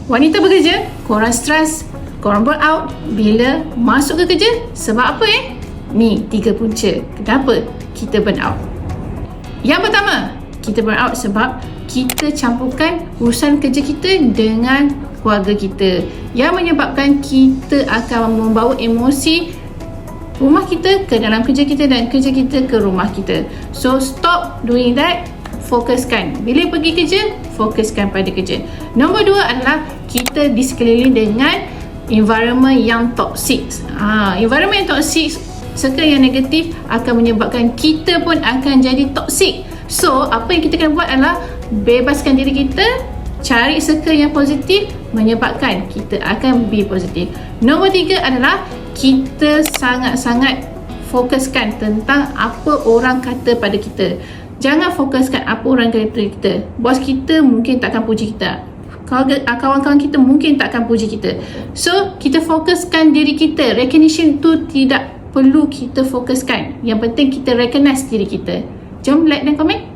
wanita bekerja, korang stres, korang burn out bila masuk ke kerja. Sebab apa Ni 3 punca kenapa kita burn out. Yang pertama, kita burn out sebab kita campurkan urusan kerja kita dengan keluarga kita, yang menyebabkan kita akan membawa emosi rumah kita ke dalam kerja kita dan kerja kita ke rumah kita. So stop doing that. Fokuskan. Bila pergi kerja, fokuskan pada kerja. Nombor 2 adalah kita di sekeliling dengan environment yang toxic. Environment yang toxic, circle yang negatif akan menyebabkan kita pun akan jadi toxic. So apa yang kita kena buat adalah bebaskan diri kita, cari circle yang positif, menyebabkan kita akan be positif. Nombor 3 adalah kita sangat-sangat fokuskan tentang apa orang kata pada kita. Jangan fokuskan apa orang kata kita. Bos kita mungkin takkan puji kita, kawan-kawan kita mungkin takkan puji kita. So kita fokuskan diri kita. Recognition tu tidak perlu kita fokuskan. Yang penting kita recognize diri kita. Jom like dan komen.